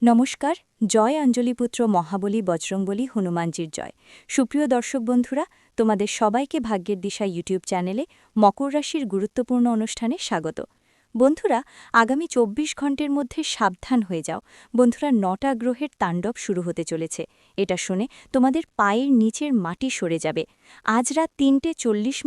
নমস্কার। জয় অঞ্জলিপুত্র মহাবলী বজরংবলী হনুমানজির জয়। সুপ্রিয় দর্শক বন্ধুরা, তোমাদের সবাইকে ভাগ্যের দিশা ইউটিউব চ্যানেলে মকর রাশির গুরুত্বপূর্ণ অনুষ্ঠানে স্বাগত। বন্ধুরা, আগামী ২৪ ঘণ্টার মধ্যে সাবধান হয়ে যাও। বন্ধুরা, ৯টা গ্রহের তাণ্ডব শুরু হতে চলেছে। এটা শুনে তোমাদের পায়ের নিচের মাটি সরে যাবে। আজ রাত ৩:৪০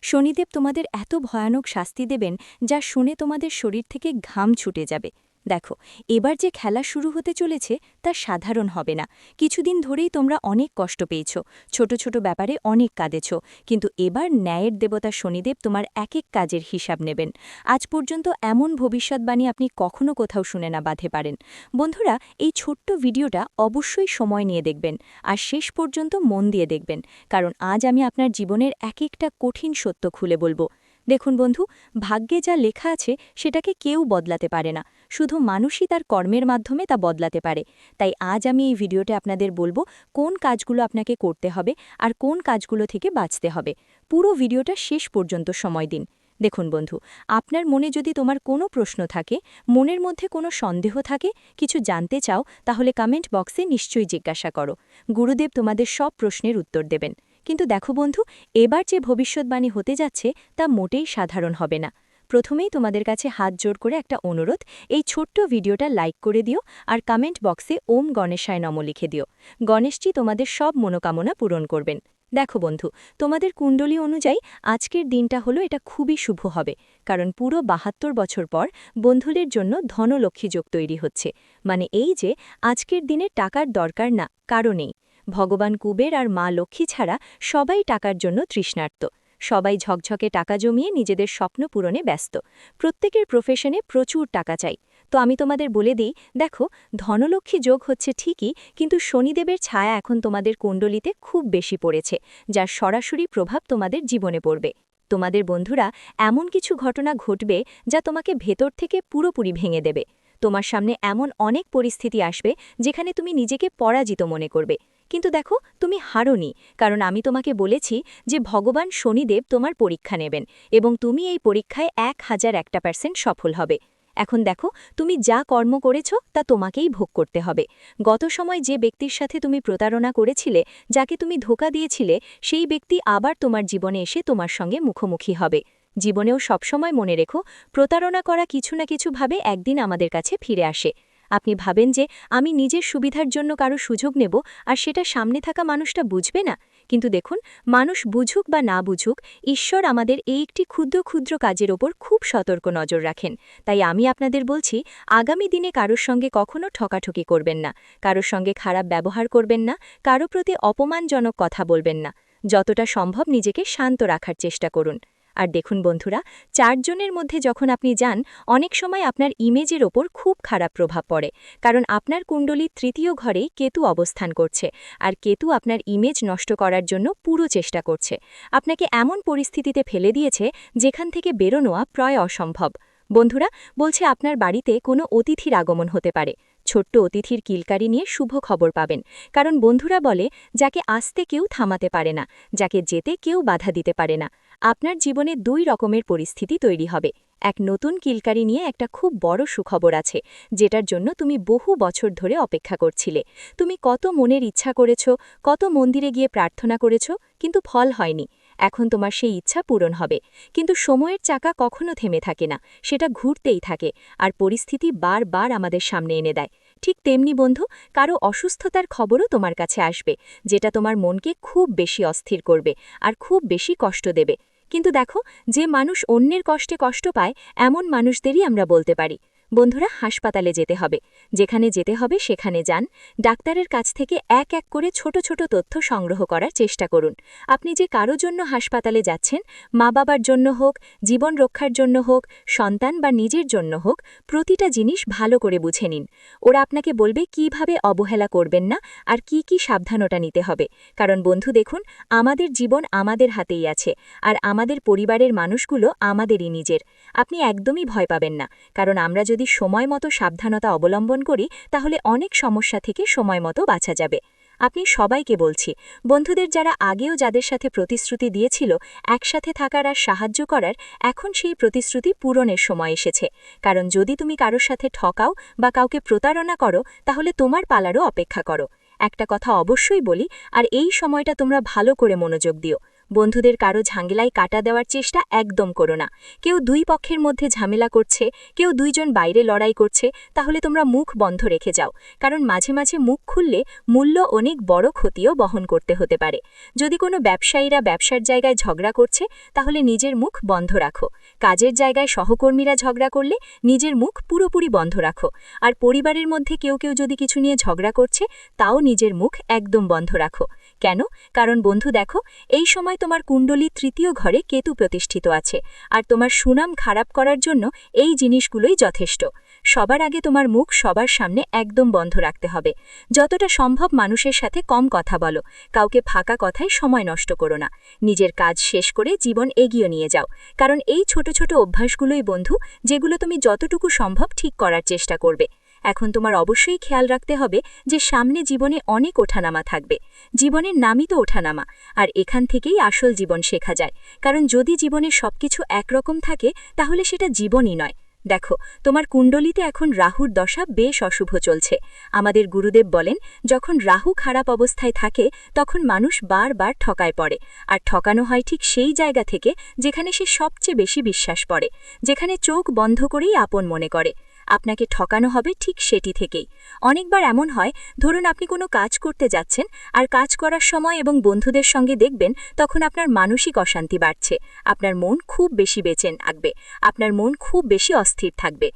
শনিদেব তোমাদের এত ভয়ানক শাস্তি দেবেন, যা শুনে তোমাদের শরীর থেকে ঘাম ছুটে যাবে। দেখো, এবার যে খেলা শুরু হতে চলেছে তা সাধারণ হবে না। কিছুদিন ধরেই তোমরা অনেক কষ্ট পেয়েছ, ছোট ছোট ব্যাপারে অনেক কাঁদেছ, কিন্তু এবার ন্যায়ের দেবতা শনিদেব তোমার এক এক কাজের হিসাব নেবেন। আজ পর্যন্ত এমন ভবিষ্যৎবাণী আপনি কখনো কোথাও শুনে না বাঁধে পারেন। বন্ধুরা, এই ছোট্ট ভিডিওটা অবশ্যই সময় নিয়ে দেখবেন আর শেষ পর্যন্ত মন দিয়ে দেখবেন, কারণ আজ আমি আপনার জীবনের এক একটা কঠিন সত্য খুলে বলবো। দেখুন বন্ধু, ভাগ্যে যা লেখা আছে সেটাকে কেউ বদলাতে পারে না, শুধু মানুষই তার কর্মের মাধ্যমে তা বদলাতে পারে। তাই আজ আমি এই ভিডিওতে আপনাদের বলবো কোন কাজগুলো আপনাকে করতে হবে আর কোন কাজগুলো থেকে বাঁচতে হবে। পুরো ভিডিওটা শেষ পর্যন্ত সময় দিন। দেখুন বন্ধু, আপনার মনে যদি তোমার কোনো প্রশ্ন থাকে, মনের মধ্যে কোনো সন্দেহ থাকে, কিছু জানতে চাও, তাহলে কমেন্ট বক্সে নিশ্চয়ই জিজ্ঞাসা করো। গুরুদেব তোমাদের সব প্রশ্নের উত্তর দেবেন। কিন্তু দেখো বন্ধু, এবার যে ভবিষ্যৎবাণী হতে যাচ্ছে তা মোটেই সাধারণ হবে না। প্রথমেই তোমাদের কাছে হাত জোড় করে একটা অনুরোধ, এই ছোট্ট ভিডিওটা লাইক করে দিও আর কমেন্ট বক্সে ওম গণেশায় নম লিখে দিও। গণেশজি তোমাদের সব মনোকামনা পূরণ করবেন। দেখো বন্ধু, তোমাদের কুণ্ডলী অনুযায়ী আজকের দিনটা হলো এটা খুবই শুভ হবে, কারণ পুরো ৭২ বছর পর বন্ধুদের জন্য ধনলক্ষ্মী যোগ তৈরি হচ্ছে। মানে এই যে আজকের দিনে টাকার দরকার না, কারণেই ভগবান কুবের আর মা লক্ষ্মী ছাড়া সবাই টাকার জন্য তৃষ্ণার্ত। সবাই ঝকঝকে টাকা জমিয়ে নিজেদের স্বপ্ন পূরণে ব্যস্ত। প্রত্যেকের প্রফেশনে প্রচুর টাকা চাই। তো আমি তোমাদের বলে দিই, দেখো, ধনলক্ষ্মী যোগ হচ্ছে ঠিকই, কিন্তু শনিদেবের ছায়া এখন তোমাদের কুণ্ডলিতে খুব বেশি পড়েছে, যার সরাসরি প্রভাব তোমাদের জীবনে পড়বে। তোমাদের বন্ধুরা, এমন কিছু ঘটনা ঘটবে যা তোমাকে ভেতর থেকে পুরোপুরি ভেঙে দেবে। তোমার সামনে এমন অনেক পরিস্থিতি আসবে যেখানে তুমি নিজেকে পরাজিত মনে করবে। কিন্তু দেখো, তুমি হারোনি, কারণ আমি তোমাকে বলেছি যে ভগবান শনিদেব তোমার পরীক্ষা নেবেন এবং তুমি এই পরীক্ষায় 1001% সফল হবে। এখন দেখো, তুমি যা কর্ম করেছ তা তোমাকেই ভোগ করতে হবে। গত সময় যে ব্যক্তির সাথে তুমি প্রতারণা করেছিলে, যাকে তুমি ধোঁকা দিয়েছিলে, সেই ব্যক্তি আবার তোমার জীবনে এসে তোমার সঙ্গে মুখোমুখি হবে। জীবনেও সবসময় মনে রেখো, প্রতারণা করা কিছু না কিছুভাবে একদিন আমাদের কাছে ফিরে আসে। আপনি ভাবেন যে আমি নিজের সুবিধার জন্য কারো সুযোগ নেব আর সেটা সামনে থাকা মানুষটা বুঝবে না, কিন্তু দেখুন, মানুষ বুঝুক বা না বুঝুক, ঈশ্বর আমাদের এই একটি ক্ষুদ্র ক্ষুদ্র কাজের ওপর খুব সতর্ক নজর রাখেন। তাই আমি আপনাদের বলছি, আগামী দিনে কারোর সঙ্গে কখনো ঠকাঠকি করবেন না, কারোর সঙ্গে খারাপ ব্যবহার করবেন না, কারো প্রতি অপমানজনক কথা বলবেন না। যতটা সম্ভব নিজেকে শান্ত রাখার চেষ্টা করুন। আর দেখুন বন্ধুরা, ৪ জনের মধ্যে যখন আপনি যান, অনেক সময় আপনার ইমেজের ওপর খুব খারাপ প্রভাব পড়ে, কারণ আপনার কুণ্ডলীর ৩য় ঘরেই কেতু অবস্থান করছে, আর কেতু আপনার ইমেজ নষ্ট করার জন্য পুরো চেষ্টা করছে। আপনাকে এমন পরিস্থিতিতে ফেলে দিয়েছে যেখান থেকে বেরোনোয়া প্রায় অসম্ভব। বন্ধুরা, বলছে আপনার বাড়িতে কোনো অতিথির আগমন হতে পারে। ছোট্ট অতিথির কিলকারি নিয়ে শুভ খবর পাবেন, কারণ বন্ধুরা বলে, যাকে আসতে কেউ থামাতে পারে না, যাকে যেতে কেউ বাধা দিতে পারে না। আপনার জীবনে ২ রকমের পরিস্থিতি তৈরি হবে। এক নতুন কিলকারি নিয়ে একটা খুব বড় সুখবর আছে, যেটার জন্য তুমি বহু বছর ধরে অপেক্ষা করছিলে। তুমি কত মনের ইচ্ছা করেছ, কত মন্দিরে গিয়ে প্রার্থনা করেছ, কিন্তু ফল হয়নি। এখন তোমার সেই ইচ্ছা পূরণ হবে। কিন্তু সময়ের চাকা কখনো থেমে থাকে না, সেটা ঘুরতেই থাকে, আর পরিস্থিতি বারবার আমাদের সামনে এনে দেয়। ঠিক তেমনি বন্ধু, কারো অসুস্থতার খবরও তোমার কাছে আসবে, যেটা তোমার মনকে খুব বেশি অস্থির করবে আর খুব বেশি কষ্ট দেবে। কিন্তু দেখো, যে মানুষ অন্যের কষ্টে কষ্ট পায়, এমন মানুষদেরই আমরা বলতে পারি। বন্ধুরা, হাসপাতালে যেতে হবে, যেখানে যেতে হবে সেখানে যান। ডাক্তারের কাছ থেকে এক এক করে ছোট ছোট তথ্য সংগ্রহ করার চেষ্টা করুন। আপনি যে কারো জন্য হাসপাতালে যাচ্ছেন, মা বাবার জন্য হোক, জীবন রক্ষার জন্য হোক, সন্তান বা নিজের জন্য হোক, প্রতিটা জিনিস ভালো করে বুঝে নিন। ওরা আপনাকে বলবে কিভাবে অবহেলা করবেন না আর কি কি সাবধানতা নিতে হবে। কারণ বন্ধু দেখুন, আমাদের জীবন আমাদের হাতেই আছে, আর আমাদের পরিবারের মানুষগুলো আমাদেরই নিজের। আপনি একদমই ভয় পাবেন না, কারণ আমরা যদি সময় মতো সাবধানতা অবলম্বন করি, তাহলে অনেক সমস্যা থেকে সময় মতো বাঁচা যাবে। আপনি সবাইকে বলছি, বন্ধুদের যারা আগেও যাদের সাথে প্রতিশ্রুতি দিয়েছিল একসাথে থাকার আর সাহায্য করার, এখন সেই প্রতিশ্রুতি পূরণের সময় এসেছে। কারণ যদি তুমি কারোর সাথে ঠকাও বা কাউকে প্রতারণা করো, তাহলে তোমার পালারও অপেক্ষা করো। একটা কথা অবশ্যই বলি, আর এই সময়টা তোমরা ভালো করে মনোযোগ দিও। বন্ধুদের কারো ঝামেলায় কাটা দেওয়ার চেষ্টা একদম করো না। কেউ দুই পক্ষের মধ্যে ঝামেলা করছে, কেউ দুইজন বাইরে লড়াই করছে, তাহলে তোমরা মুখ বন্ধ রেখে যাও। কারণ মাঝে মাঝে মুখ খুললে মূল্য অনেক বড় ক্ষতিও বহন করতে হতে পারে। যদি কোনো ব্যবসায়ীরা ব্যবসার জায়গায় ঝগড়া করছে, তাহলে নিজের মুখ বন্ধ রাখো। কাজের জায়গায় সহকর্মীরা ঝগড়া করলে নিজের মুখ পুরোপুরি বন্ধ রাখো। আর পরিবারের মধ্যে কেউ কেউ যদি কিছু নিয়ে ঝগড়া করছে, তাও নিজের মুখ একদম বন্ধ রাখো। কেন? কারণ বন্ধু দেখো, এই সময় তোমার কুণ্ডলী তৃতীয় ঘরে কেতু প্রতিষ্ঠিত আছে, আর তোমার সুনাম খারাপ করার জন্য এই জিনিসগুলোই যথেষ্ট। সবার আগে তোমার মুখ সবার সামনে একদম বন্ধ রাখতে হবে। যতটা সম্ভব মানুষের সাথে কম কথা বলো, কাউকে ফাঁকা কথায় সময় নষ্ট করো না। নিজের কাজ শেষ করে জীবন এগিয়ে নিয়ে যাও। কারণ এই ছোট ছোট অভ্যাসগুলোই বন্ধু, যেগুলো তুমি যতটুকু সম্ভব ঠিক করার চেষ্টা করবে। এখন তোমার অবশ্যই খেয়াল রাখতে হবে যে সামনে জীবনে অনেক ওঠানামা থাকবে। জীবনের নামই তো ওঠানামা, আর এখান থেকেই আসল জীবন শেখা যায়। কারণ যদি জীবনে সবকিছু একরকম থাকে, তাহলে সেটা জীবনই নয়। দেখো, তোমার কুণ্ডলিতে এখন রাহুর দশা বেশ অশুভ চলছে। আমাদের গুরুদেব বলেন, যখন রাহু খারাপ অবস্থায় থাকে, তখন মানুষ বারবার ঠকায় পড়ে। আর ঠকানো হয় ঠিক সেই জায়গা থেকে যেখানে সে সবচেয়ে বেশি বিশ্বাস করে, যেখানে চোখ বন্ধ করেই আপন মনে করে। আপনাকে ঠকানো হবে ঠিক সেটি থেকেই। অনেকবার এমন হয়, ধরুন আপনি কোনো কাজ করতে যাচ্ছেন, আর কাজ করার সময় এবং বন্ধুদের সঙ্গে দেখবেন তখন আপনার মানসিক অশান্তি বাড়ছে, আপনার মন খুব বেশি বেচেন থাকবে, আপনার মন খুব বেশি অস্থির থাকবে।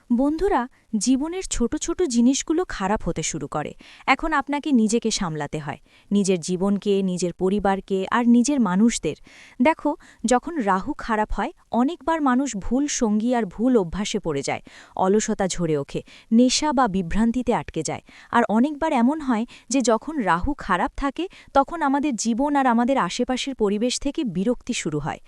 বন্ধুরা, জীবনের ছোট ছোট জিনিসগুলো খারাপ হতে শুরু করে। এখন আপনাকে নিজেকে সামলাতে হয়, নিজের জীবনকে, নিজের পরিবারকে আর নিজের মানুষদের। দেখো, যখন রাহু খারাপ হয়, অনেকবার মানুষ ভুল সঙ্গী আর ভুল অভ্যাসে পড়ে যায়, অলসতা ঝরে ওঠে, নেশা বা বিভ্রান্তিতে আটকে যায়। আর অনেকবার এমন হয় যে যখন রাহু খারাপ থাকে, তখন আমাদের জীবন আর আমাদের আশেপাশের পরিবেশ থেকে বিরক্তি শুরু হয়।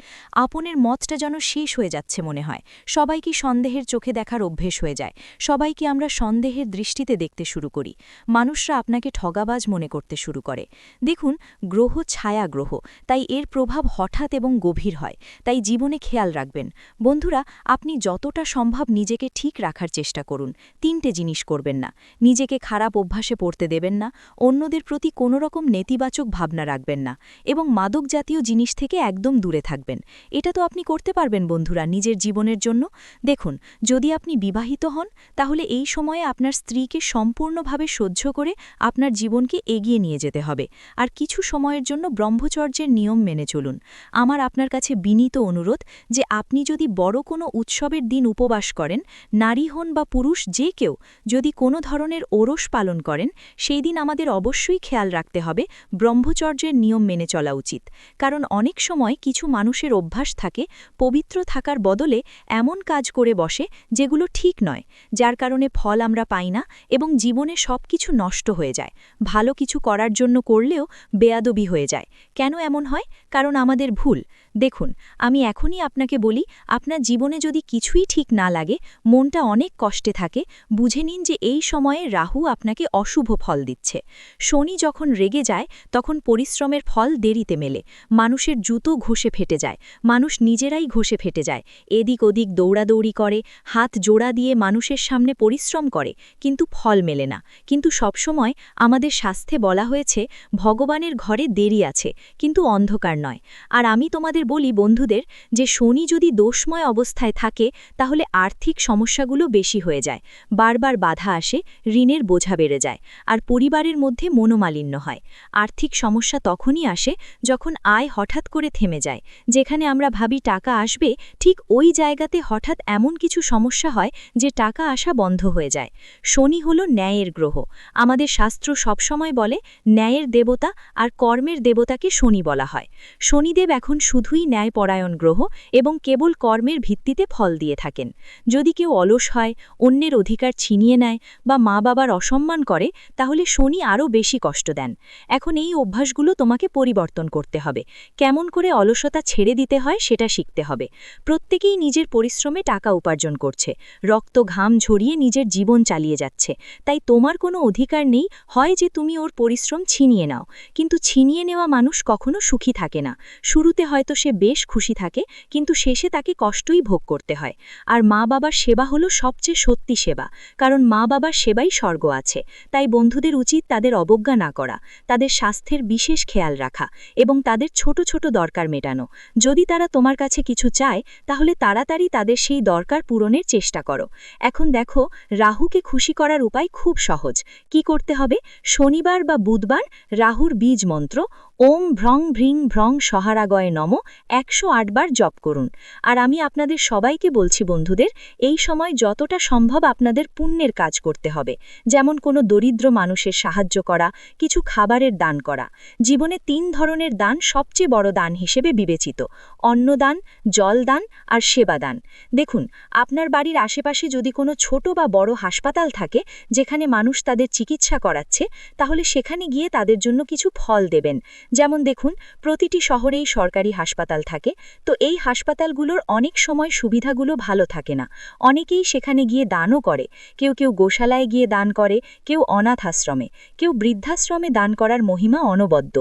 আপনের মতটা যেন শেষ হয়ে যাচ্ছে মনে হয়। সবাইকে সন্দেহের চোখে দেখার অভ্যেস হয়ে যায়, সবাইকে আমরা সন্দেহের দৃষ্টিতে দেখতে শুরু করি। মানুষরা আপনাকে ঠগাবাজ মনে করতে শুরু করে। দেখুন, গ্রহ ছায়া গ্রহ, তাই এর প্রভাব হঠাৎ এবং গভীর হয়। তাই জীবনে খেয়াল রাখবেন। বন্ধুরা, আপনি যতটা সম্ভব নিজেকে ঠিক রাখার চেষ্টা করুন। 3টে জিনিস করবেন না: নিজেকে খারাপ অভ্যাসে পড়তে দেবেন না, অন্যদের প্রতি কোনো রকম নেতিবাচক ভাবনা রাখবেন না, এবং মাদক জাতীয় জিনিস থেকে একদম দূরে থাকবেন। এটা তো আপনি করতে পারবেন বন্ধুরা নিজের জীবনের জন্য। দেখুন, যদি আপনি বিবাহিত হন, তাহলে এই সময়ে আপনার স্ত্রীকে সম্পূর্ণভাবে সহ্য করে আপনার জীবনকে এগিয়ে নিয়ে যেতে হবে। আর কিছু সময়ের জন্য ব্রহ্মচর্যের নিয়ম মেনে চলুন। আমার আপনার কাছে বিনীত অনুরোধ যে আপনি যদি বড় কোনো উৎসবের দিন উপবাস করেন, নারী হন বা পুরুষ যে কেউ যদি কোনো ধরনের ওরস পালন করেন, সেই দিন আমাদের অবশ্যই খেয়াল রাখতে হবে ব্রহ্মচর্যের নিয়ম মেনে চলা উচিত। কারণ অনেক সময় কিছু মানুষের অভ্যাস থাকে পবিত্র থাকার বদলে এমন কাজ করে বসে যেগুলো ঠিক নয়, যার কারণে ফল আমরা পাই না এবং জীবনে সবকিছু নষ্ট হয়ে যায়। ভালো কিছু করার জন্য করলেও বেয়াদবি হয়ে যায়। কেন এমন হয়? কারণ আমাদের ভুল। দেখুন, আমি এখনই আপনাকে বলি, আপনার জীবনে যদি কিছুই ঠিক না লাগে, মনটা অনেক কষ্টে থাকে, বুঝে নিন যে এই সময়ে রাহু আপনাকে অশুভ ফল দিচ্ছে। শনি যখন রেগে যায়, তখন পরিশ্রমের ফল দেরিতে মেলে। মানুষের জুতো ঘষে ফেটে যায়, মানুষ নিজেরাই ঘষে ফেটে যায়, এদিক ওদিক দৌড়াদৌড়ি করে, হাত জোড়া দিয়ে মানুষের সামনে পরিশ্রম করে, কিন্তু ফল মেলে না। কিন্তু সবসময় আমাদের শাস্ত্রে বলা হয়েছে, ভগবানের ঘরে দেরি আছে, কিন্তু অন্ধকার নয়। আর আমি তোমাদের বলি বন্ধুদের, যে শনি যদি দোষময় অবস্থায় থাকে, তাহলে আর্থিক সমস্যাগুলো বেশি হয়ে যায়, বারবার বাধা আসে, ঋণের বোঝা বেড়ে যায়, আর পরিবারের মধ্যে মনোমালিন্য হয়। আর্থিক সমস্যা তখনই আসে যখন আয় হঠাৎ করে থেমে যায়। যেখানে আমরা ভাবি টাকা আসবে, ঠিক ওই জায়গাতে হঠাৎ এমন কিছু সমস্যা হয় যে টাকা আসা বন্ধ হয়ে যায়। শনি হল ন্যায়ের গ্রহ। আমাদের শাস্ত্র সবসময় বলে ন্যায়ের দেবতা আর কর্মের দেবতাকে শনি বলা হয়। শনিদেব এখন শুধু শুধুই ন্যায়পরায়ণ গ্রহ এবং কেবল কর্মের ভিত্তিতে ফল দিয়ে থাকেন। যদি কেউ অলস হয়, অন্যের অধিকার ছিনিয়ে নেয় বা মা বাবার অসম্মান করে, তাহলে শনি আরও বেশি কষ্ট দেন। এখন এই অভ্যাসগুলো তোমাকে পরিবর্তন করতে হবে। কেমন করে অলসতা ছেড়ে দিতে হয় সেটা শিখতে হবে। প্রত্যেকেই নিজের পরিশ্রমে টাকা উপার্জন করছে, রক্ত ঘাম ঝরিয়ে নিজের জীবন চালিয়ে যাচ্ছে। তাই তোমার কোনো অধিকার নেই হয় যে তুমি ওর পরিশ্রম ছিনিয়ে নাও। কিন্তু ছিনিয়ে নেওয়া মানুষ কখনো সুখী থাকে না। শুরুতে হয়তো সে বেশ খুশি থাকে, কিন্তু শেষে তাকে কষ্টই ভোগ করতে হয়। আর মা বাবার সেবা হলো সবচেয়ে সত্যি সেবা, কারণ মা বাবার সেবাই স্বর্গ আছে। তাই বন্ধুদের উচিত তাদের অবজ্ঞা না করা, তাদের স্বাস্থ্যের বিশেষ খেয়াল রাখা এবং তাদের ছোট ছোট দরকার মেটানো। যদি তারা তোমার কাছে কিছু চায়, তাহলে তাড়াতাড়ি তাদের সেই দরকার পূরণের চেষ্টা করো। এখন দেখো, রাহুকে খুশি করার উপায় খুব সহজ। কি করতে হবে? শনিবার বা বুধবার রাহুর বীজ মন্ত্র ওম ভ্রং ভ্রিং ভ্রং সহারাগয়ে নম 108 বার জপ করুন। আর আমি আপনাদের সবাইকে বলছি বন্ধুদের, এই সময় যতটা সম্ভব আপনাদের পুণ্যের কাজ করতে হবে, যেমন কোনো দরিদ্র মানুষের সাহায্য করা, কিছু খাবারের দান করা। জীবনে 3 ধরনের দান সবচেয়ে বড় দান হিসেবে বিবেচিত: অন্নদান, জলদান আর সেবাদান। দেখুন, আপনার বাড়ির আশেপাশে যদি কোনো ছোট বা বড় হাসপাতাল থাকে যেখানে মানুষ তাদের চিকিৎসা করাচ্ছে, তাহলে সেখানে গিয়ে তাদের জন্য কিছু ফল দেবেন। যেমন দেখুন, প্রতিটি শহরেই সরকারি হাসপাতাল থাকে, তো এই হাসপাতালগুলোর অনেক সময় সুবিধাগুলো ভালো থাকে না। অনেকেই সেখানে গিয়ে দানও করে। কেউ কেউ গোশালায় গিয়ে দান করে, কেউ অনাথ আশ্রমে, কেউ বৃদ্ধাশ্রমে। দান করার মহিমা অনবদ্য।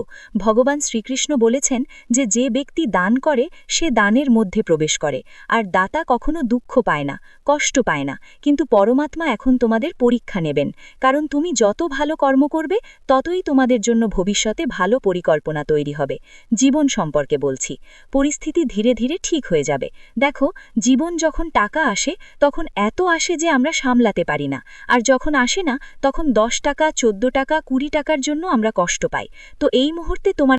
ভগবান শ্রীকৃষ্ণ বলেছেন যে যে ব্যক্তি দান করে সে দানের মধ্যে প্রবেশ করে, আর দাতা কখনো দুঃখ পায় না, কষ্ট পায় না। কিন্তু পরমাত্মা এখন তোমাদের পরীক্ষা নেবেন, কারণ তুমি যত ভালো কর্ম করবে ততই তোমাদের জন্য ভবিষ্যতে ভালো পরিকল্পনা তৈরি হবে। জীবন সম্পর্কে বলছি, পরিস্থিতি ধীরে ধীরে ঠিক হয়ে যাবে। দেখো, জীবন যখন টাকা আসে তখন এত আসে যে আমরা সামলাতে পারি না, আর যখন আসে না তখন 10 টাকা, 14 টাকা, 20 টাকার জন্য আমরা কষ্ট পাই। তো এই মুহূর্তে তোমার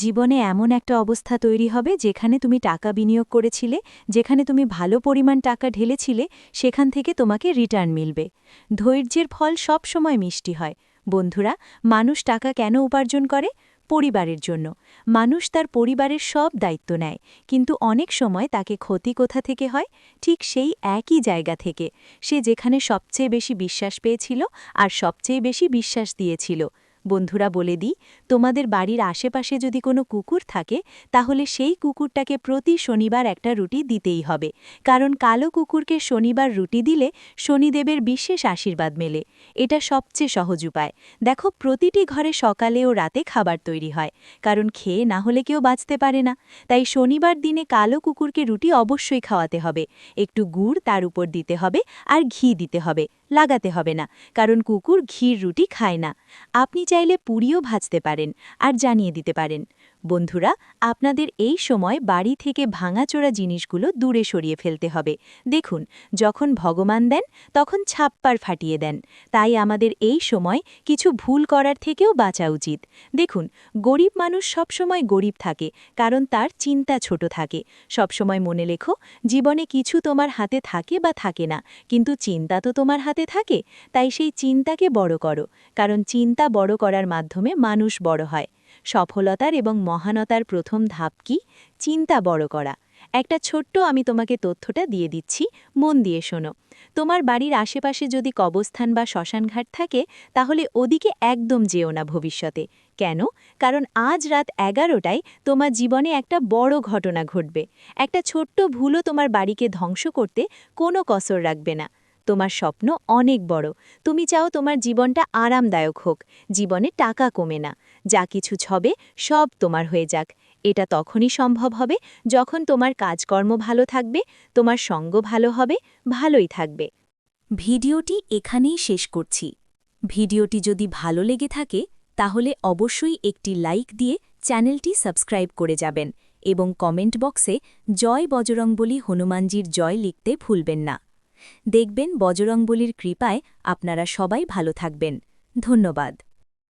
জীবনে এমন একটা অবস্থা তৈরি হবে যেখানে তুমি টাকা বিনিয়োগ করেছিলে, যেখানে তুমি ভালো পরিমাণ টাকা ঢেলেছিলে, সেখান থেকে তোমাকে রিটার্ন মিলবে। ধৈর্যের ফল সব সময় মিষ্টি হয়। বন্ধুরা, মানুষ টাকা কেন উপার্জন করে? পরিবারের জন্য। মানুষ তার পরিবারের সব দায়িত্ব নেয়, কিন্তু অনেক সময় তাকে ক্ষতি কোথা থেকে হয়? ঠিক সেই একই জায়গা থেকে, সে যেখানে সবচেয়ে বেশি বিশ্বাস পেয়েছিল আর সবচেয়ে বেশি বিশ্বাস দিয়েছিল। বন্ধুরা, বলে দিই, তোমাদের বাড়ির আশেপাশে যদি কোনো কুকুর থাকে, তাহলে সেই কুকুরটাকে প্রতি শনিবার একটা রুটি দিতেই হবে, কারণ কালো কুকুরকে শনিবার রুটি দিলে শনিদেবের বিশেষ আশীর্বাদ মেলে। এটা সবচেয়ে সহজ উপায়। দেখো, প্রতিটি ঘরে সকালে ও রাতে খাবার তৈরি হয়, কারণ খেয়ে না হলে কেউ বাঁচতে পারে না। তাই শনিবার দিনে কালো কুকুরকে রুটি অবশ্যই খাওয়াতে হবে। একটু গুড় তার উপর দিতে হবে আর ঘি দিতে হবে, লাগাতে হবে না, কারণ কুকুর ঘির রুটি খায় না। আপনি চাইলে পুরিও ভাজতে পারেন আর জানিয়ে দিতে পারেন। বন্ধুরা, আপনাদের এই সময় বাড়ি থেকে ভাঙাচোরা জিনিসগুলো দূরে সরিয়ে ফেলতে হবে। দেখুন, যখন ভগবান দেন তখন ছাপ্পার ফাটিয়ে দেন। তাই আমাদের এই সময় কিছু ভুল করার থেকেও বাঁচা উচিত। দেখুন, গরিব মানুষ সবসময় গরিব থাকে, কারণ তার চিন্তা ছোট থাকে। সবসময় মনে লেখো, জীবনে কিছু তোমার হাতে থাকে বা থাকে না, কিন্তু চিন্তা তো তোমার হাতে থাকে। তাই সেই চিন্তাকে বড় করো, কারণ চিন্তা বড় করার মাধ্যমে মানুষ বড় হয়। সফলতার এবং মহানতার প্রথম ধাপ কি? চিন্তা বড় করা। একটা ছোট্ট আমি তোমাকে তথ্যটা দিয়ে দিচ্ছি, মন দিয়ে শোনো। তোমার বাড়ির আশেপাশে যদি কবরস্থান বা শ্মশানঘাট থাকে, তাহলে ওদিকে একদম যেও না ভবিষ্যতে। কেন? কারণ আজ রাত 11টায় তোমার জীবনে একটা বড় ঘটনা ঘটবে। একটা ছোট্ট ভুলও তোমার বাড়িকে ধ্বংস করতে কোনো কসর রাখবে না। তোমার স্বপ্ন অনেক বড়। তুমি চাও তোমার জীবনটা আরামদায়ক হোক, জীবনে টাকা কমে না, যা কিছু ছবে সব তোমার হয়ে যাক। এটা তখনই সম্ভব হবে যখন তোমার কাজকর্ম ভালো থাকবে, তোমার সঙ্গ ভালো হবে, ভালোই থাকবে। ভিডিওটি এখানেই শেষ করছি। ভিডিওটি যদি ভালো লেগে থাকে, তাহলে অবশ্যই একটি লাইক দিয়ে চ্যানেলটি সাবস্ক্রাইব করে যাবেন এবং কমেন্ট বক্সে জয় বজরংবলী হনুমানজির জয় লিখতে ভুলবেন না। দেখবেন বজরংবলীর কৃপায় আপনারা সবাই ভালো থাকবেন। ধন্যবাদ।